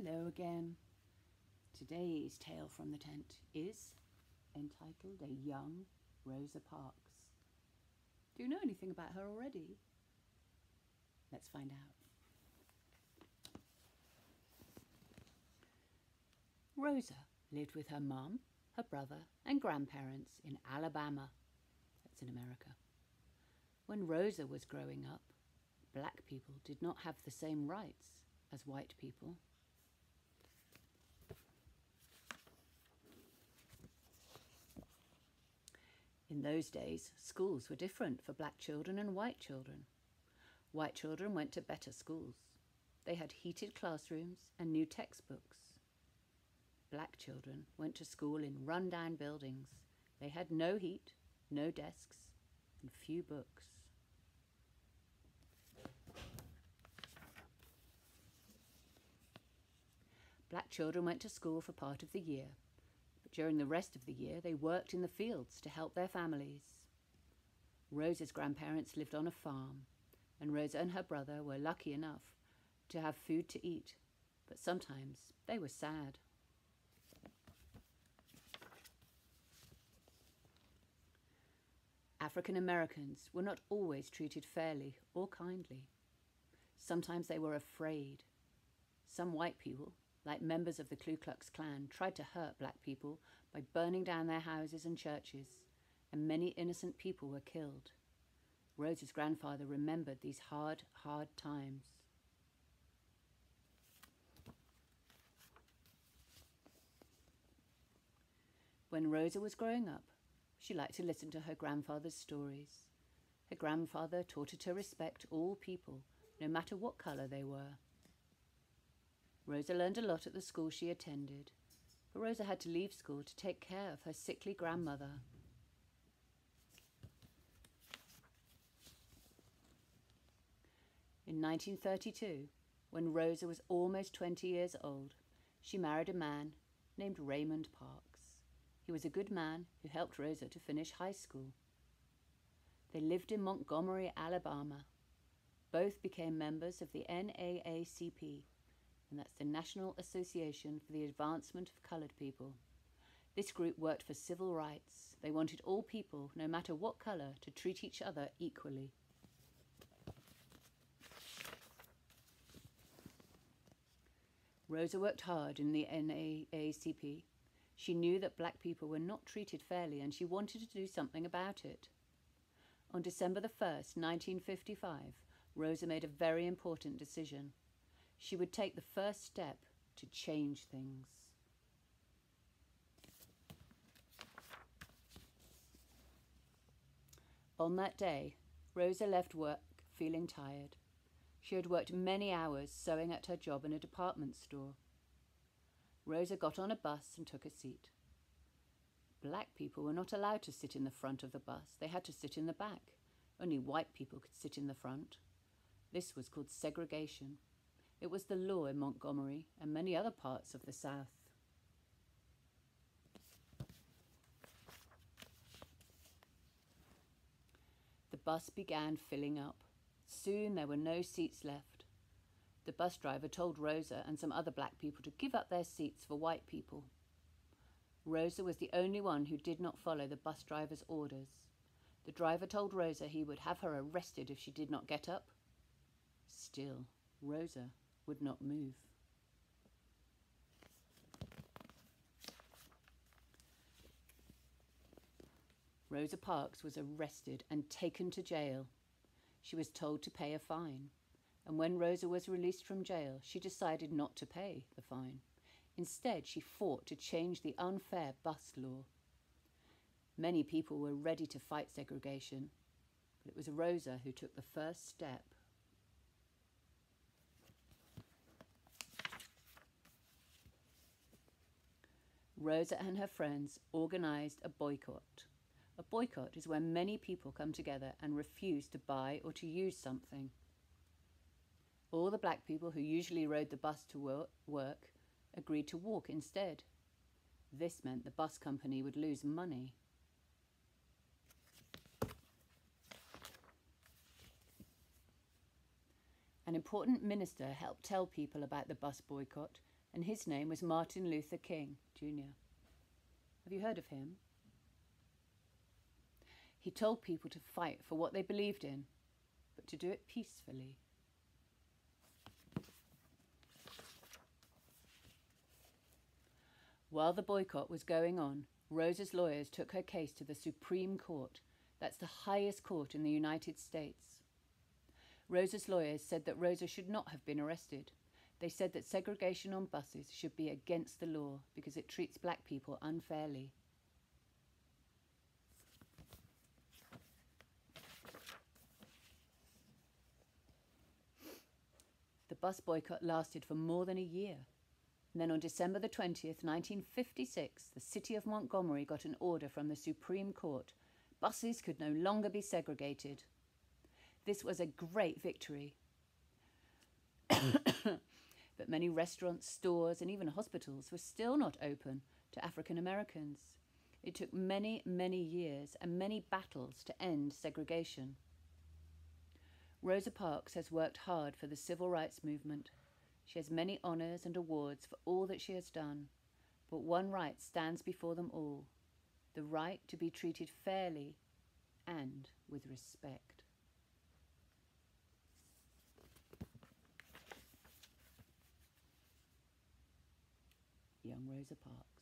Hello again. Today's tale from the tent is entitled A Young Rosa Parks. Do you know anything about her already? Let's find out. Rosa lived with her mum, her brother and grandparents in Alabama. That's in America. When Rosa was growing up, black people did not have the same rights as white people. In those days, schools were different for black children and white children. White children went to better schools. They had heated classrooms and new textbooks. Black children went to school in run-down buildings. They had no heat, no desks, and few books. Black children went to school for part of the year, but during the rest of the year they worked in the fields to help their families. Rosa's grandparents lived on a farm, and Rosa and her brother were lucky enough to have food to eat, but sometimes they were sad. African Americans were not always treated fairly or kindly. Sometimes they were afraid. Some white people, like members of the Ku Klux Klan, tried to hurt black people by burning down their houses and churches, and many innocent people were killed. Rosa's grandfather remembered these hard times. When Rosa was growing up, she liked to listen to her grandfather's stories. Her grandfather taught her to respect all people, no matter what colour they were. Rosa learned a lot at the school she attended, but Rosa had to leave school to take care of her sickly grandmother. In 1932, when Rosa was almost 20 years old, she married a man named Raymond Parks. He was a good man who helped Rosa to finish high school. They lived in Montgomery, Alabama. Both became members of the NAACP, and that's the National Association for the Advancement of Coloured People. This group worked for civil rights. They wanted all people, no matter what colour, to treat each other equally. Rosa worked hard in the NAACP. She knew that black people were not treated fairly, and she wanted to do something about it. On December the 1st, 1955, Rosa made a very important decision. She would take the first step to change things. On that day, Rosa left work feeling tired. She had worked many hours sewing at her job in a department store. Rosa got on a bus and took a seat. Black people were not allowed to sit in the front of the bus. They had to sit in the back. Only white people could sit in the front. This was called segregation. It was the law in Montgomery and many other parts of the South. The bus began filling up. Soon there were no seats left. The bus driver told Rosa and some other black people to give up their seats for white people. Rosa was the only one who did not follow the bus driver's orders. The driver told Rosa he would have her arrested if she did not get up. Still, Rosa would not move. Rosa Parks was arrested and taken to jail. She was told to pay a fine, and when Rosa was released from jail, she decided not to pay the fine. Instead, she fought to change the unfair bus law. Many people were ready to fight segregation, but it was Rosa who took the first step. Rosa and her friends organized a boycott. A boycott is when many people come together and refuse to buy or to use something. All the black people who usually rode the bus to work agreed to walk instead. This meant the bus company would lose money. An important minister helped tell people about the bus boycott and his name was Martin Luther King, Jr. Have you heard of him? He told people to fight for what they believed in, but to do it peacefully. While the boycott was going on, Rosa's lawyers took her case to the Supreme Court. That's the highest court in the United States. Rosa's lawyers said that Rosa should not have been arrested. They said that segregation on buses should be against the law because it treats black people unfairly. The bus boycott lasted for more than a year. And then on December the 20th, 1956, the city of Montgomery got an order from the Supreme Court. Buses could no longer be segregated. This was a great victory. But many restaurants, stores, and even hospitals were still not open to African Americans. It took many, many years and many battles to end segregation. Rosa Parks has worked hard for the civil rights movement. She has many honors and awards for all that she has done, but one right stands before them all: the right to be treated fairly and with respect. Young Rosa Parks.